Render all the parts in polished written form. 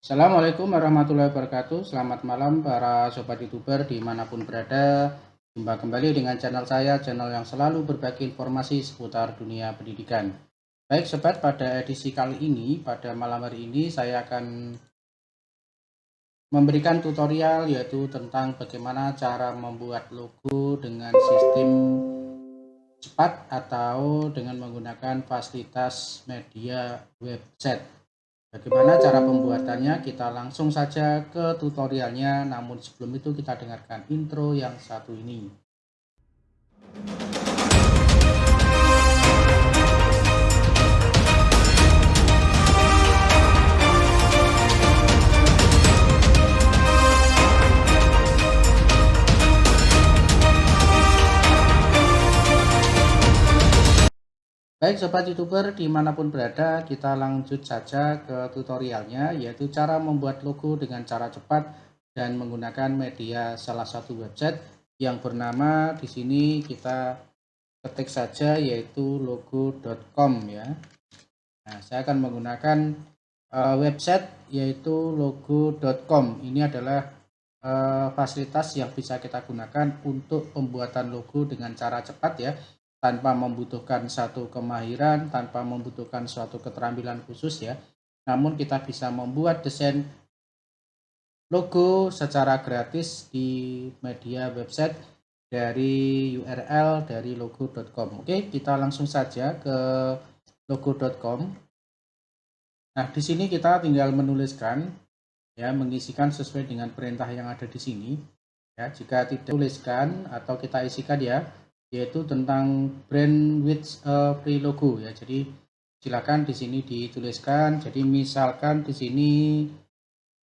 Assalamualaikum warahmatullahi wabarakatuh. Selamat malam para sobat youtuber dimanapun berada. Jumpa kembali dengan channel saya, channel yang selalu berbagi informasi seputar dunia pendidikan. Baik sobat, pada edisi kali ini, pada malam hari ini saya akan memberikan tutorial yaitu tentang bagaimana cara membuat logo dengan sistem cepat atau dengan menggunakan fasilitas media website. Bagaimana cara pembuatannya? Kita langsung saja ke tutorialnya. Namun sebelum itu kita dengarkan intro yang satu ini. Baik sobat youtuber dimanapun berada, kita lanjut saja ke tutorialnya, yaitu cara membuat logo dengan cara cepat dan menggunakan media salah satu website yang bernama di sini kita ketik saja yaitu logo.com ya. Nah, saya akan menggunakan website yaitu logo.com. Ini adalah fasilitas yang bisa kita gunakan untuk pembuatan logo dengan cara cepat ya, tanpa membutuhkan satu kemahiran, tanpa membutuhkan suatu keterampilan khusus ya. Namun kita bisa membuat desain logo secara gratis di media website dari URL dari logo.com. Oke, kita langsung saja ke logo.com. Nah, di sini kita tinggal menuliskan ya, mengisikan sesuai dengan perintah yang ada di sini. Ya, jika tidak tuliskan atau kita isikan ya, yaitu tentang brand with free logo ya. Jadi silakan di sini dituliskan. Jadi misalkan di sini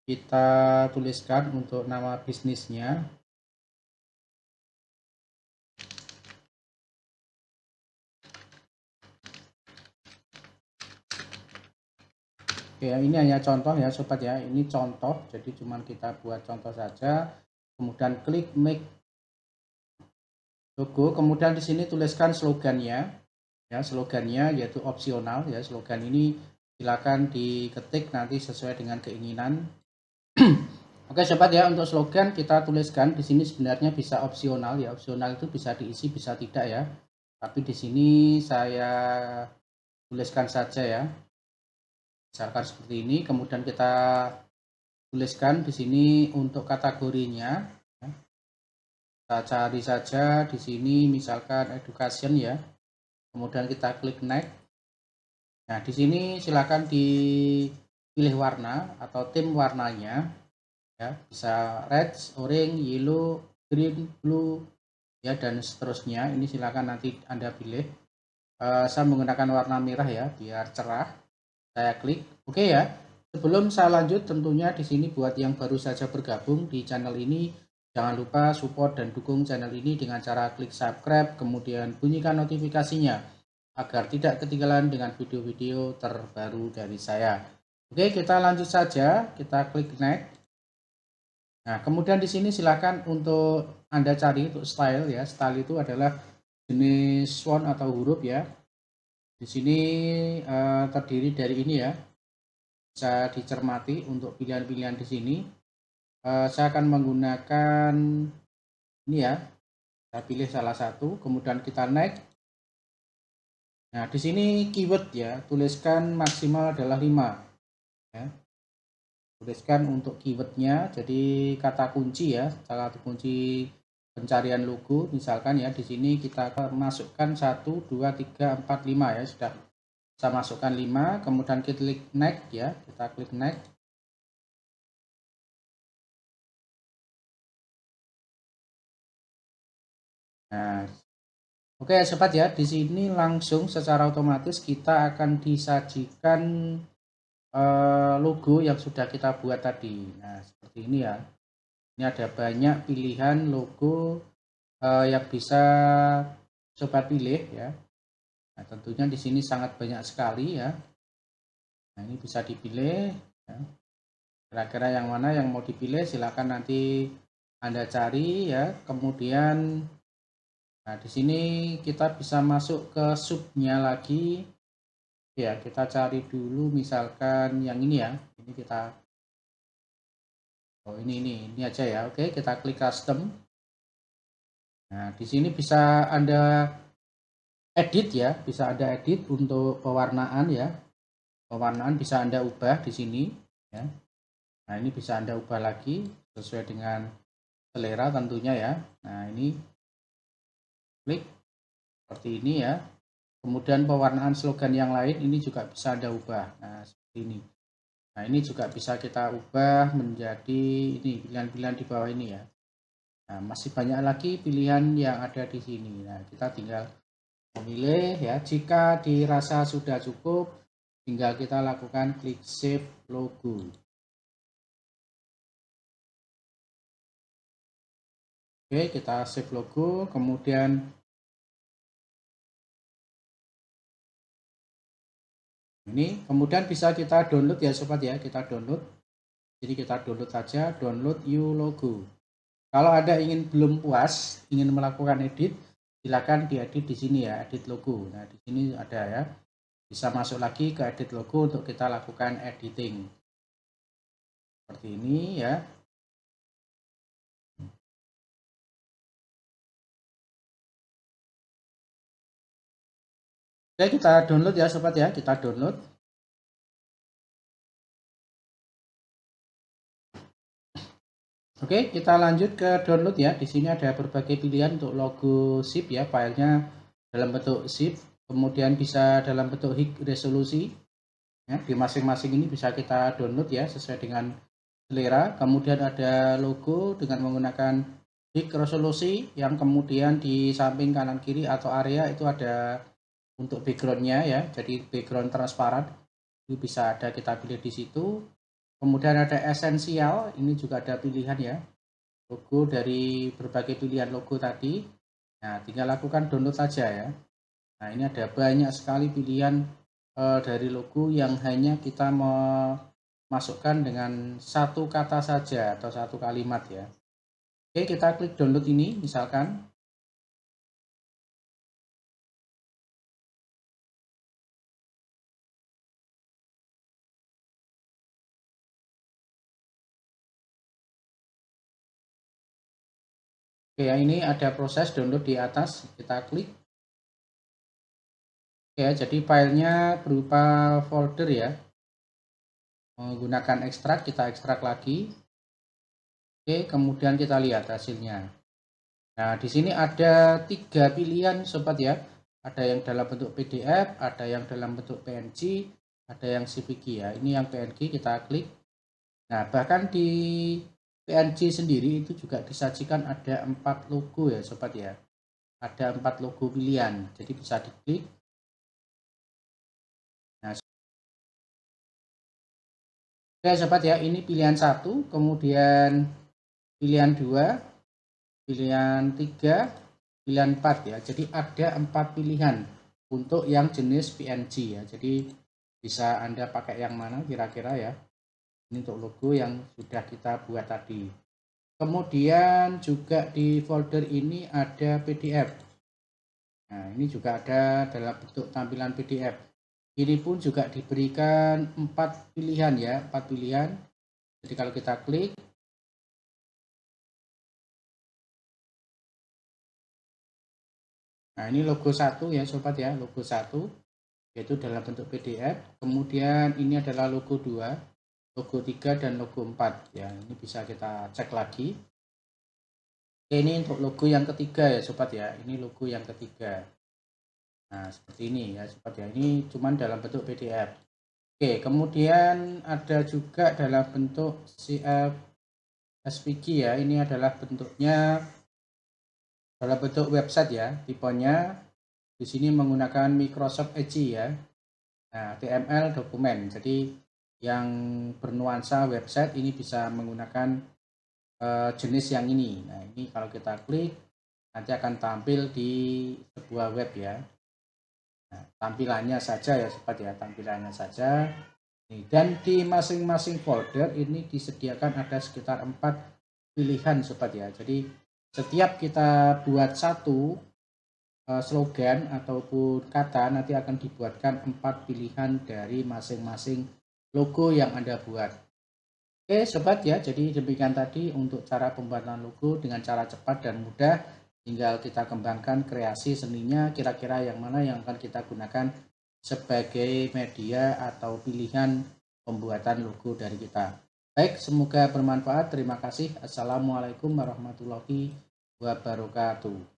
kita tuliskan untuk nama bisnisnya. Oke, ini hanya contoh ya sobat ya. Ini contoh, jadi cuman kita buat contoh saja. Kemudian klik make logo. Kemudian di sini tuliskan slogannya. Ya, slogannya yaitu opsional ya. Slogan ini silakan diketik nanti sesuai dengan keinginan. Oke sobat ya, untuk slogan kita tuliskan di sini sebenarnya bisa opsional ya. Opsional itu bisa diisi bisa tidak ya. Tapi di sini saya tuliskan saja ya. Misalkan seperti ini, kemudian kita tuliskan di sini untuk kategorinya. Kita cari saja di sini misalkan education ya. Kemudian kita klik next. Nah, di sini silakan dipilih warna atau tim warnanya. Ya, bisa red, orange, yellow, green, blue ya, dan seterusnya. Ini silakan nanti Anda pilih. Saya menggunakan warna merah ya biar cerah. Saya klik oke ya. Sebelum saya lanjut, tentunya di sini buat yang baru saja bergabung di channel ini, jangan lupa support dan dukung channel ini dengan cara klik subscribe, kemudian bunyikan notifikasinya agar tidak ketinggalan dengan video-video terbaru dari saya. Oke, kita lanjut saja. Kita klik next. Nah, kemudian di sini silakan untuk Anda cari untuk style ya. Style itu adalah jenis font atau huruf ya. Di sini terdiri dari ini ya. Bisa dicermati untuk pilihan-pilihan di sini. Saya akan menggunakan ini ya. Saya pilih salah satu, kemudian kita next. Nah, di sini keyword ya, tuliskan maksimal adalah 5 ya. Tuliskan untuk keywordnya, jadi kata kunci ya, salah satu kunci pencarian logo misalkan ya. Di sini kita masukkan 1 2 3 4 5 ya, sudah saya masukkan 5, kemudian kita klik next ya, kita klik next. Nah, oke sobat ya, di sini langsung secara otomatis kita akan disajikan logo yang sudah kita buat tadi. Nah, seperti ini ya. Ini ada banyak pilihan logo yang bisa sobat pilih ya. Nah, tentunya di sini sangat banyak sekali ya. Nah, ini bisa dipilih ya. Kira-kira yang mana yang mau dipilih, silakan nanti Anda cari ya. Kemudian nah, di sini kita bisa masuk ke subnya lagi. Ya, kita cari dulu misalkan yang ini ya. Ini kita oh ini aja ya. Oke, kita klik custom. Nah, di sini bisa Anda edit ya, bisa Anda edit untuk pewarnaan ya. Pewarnaan bisa Anda ubah di sini ya. Nah, ini bisa Anda ubah lagi sesuai dengan selera tentunya ya. Nah, ini klik seperti ini ya. Kemudian pewarnaan slogan yang lain ini juga bisa Anda ubah. Nah, seperti ini. Nah, ini juga bisa kita ubah menjadi ini pilihan-pilihan di bawah ini ya. Nah, masih banyak lagi pilihan yang ada di sini. Nah, kita tinggal memilih ya. Jika dirasa sudah cukup, tinggal kita lakukan klik save logo. Oke, kita save logo, kemudian ini kemudian bisa kita download ya sobat ya, kita download. Jadi kita download saja, download logo. Kalau Anda belum puas, ingin melakukan edit, silakan diedit di sini ya, edit logo. Nah, di sini ada ya. Bisa masuk lagi ke edit logo untuk kita lakukan editing. Seperti ini ya. Oke, kita download ya sobat ya, kita download. Oke, kita lanjut ke download ya. Di sini ada berbagai pilihan untuk logo zip ya, filenya dalam bentuk zip, kemudian bisa dalam bentuk high resolusi. Ya, di masing-masing ini bisa kita download ya sesuai dengan selera. Kemudian ada logo dengan menggunakan high resolusi yang kemudian di samping kanan kiri atau area itu ada untuk backgroundnya ya, jadi background transparan itu bisa ada kita pilih di situ. Kemudian ada esensial, ini juga ada pilihan ya, logo dari berbagai pilihan logo tadi. Nah, tinggal lakukan download saja ya. Nah, ini ada banyak sekali pilihan dari logo yang hanya kita memasukkan dengan satu kata saja atau satu kalimat ya. Oke, kita klik download ini misalkan. Oke, ya ini ada proses download di atas, kita klik. Ya, jadi filenya berupa folder ya. Menggunakan ekstrak, kita ekstrak lagi. Oke, kemudian kita lihat hasilnya. Nah, di sini ada 3 pilihan sobat ya. Ada yang dalam bentuk PDF, ada yang dalam bentuk PNG, ada yang CPG ya. Ini yang PNG kita klik. Nah, bahkan di PNG sendiri itu juga disajikan ada 4 logo ya sobat ya. Ada 4 logo pilihan, jadi bisa diklik. Nah, oke sobat ya, ini pilihan 1, kemudian pilihan 2, pilihan 3, pilihan 4 ya. Jadi ada 4 pilihan untuk yang jenis PNG ya. Jadi bisa Anda pakai yang mana kira-kira ya. Ini untuk logo yang sudah kita buat tadi. Kemudian juga di folder ini ada PDF. Nah, ini juga ada dalam bentuk tampilan PDF. Ini pun juga diberikan 4 pilihan ya, 4 pilihan. Jadi kalau kita klik, nah ini logo 1 ya sobat ya, logo 1 yaitu dalam bentuk PDF. Kemudian ini adalah logo 2, logo 3 dan logo 4 ya. Ini bisa kita cek lagi. Oke, ini untuk logo yang ketiga ya sobat ya. Ini logo yang ketiga. Nah, seperti ini ya sobat ya. Ini cuman dalam bentuk PDF. Oke, kemudian ada juga dalam bentuk CF SVG ya. Ini adalah bentuknya dalam bentuk website ya. Tipenya di sini menggunakan Microsoft Edge ya. Nah, HTML dokumen. Jadi yang bernuansa website ini bisa menggunakan jenis yang ini. Nah, ini kalau kita klik nanti akan tampil di sebuah web ya. Nah, tampilannya saja ya sobat ya, tampilannya saja. Dan di masing-masing folder ini disediakan ada sekitar 4 pilihan sobat ya. Jadi setiap kita buat satu slogan ataupun kata nanti akan dibuatkan 4 pilihan dari masing-masing logo yang Anda buat. Oke sobat ya, jadi demikian tadi untuk cara pembuatan logo dengan cara cepat dan mudah. Tinggal kita kembangkan kreasi seninya, kira-kira yang mana yang akan kita gunakan sebagai media atau pilihan pembuatan logo dari kita. Baik, semoga bermanfaat. Terima kasih. Assalamualaikum warahmatullahi wabarakatuh.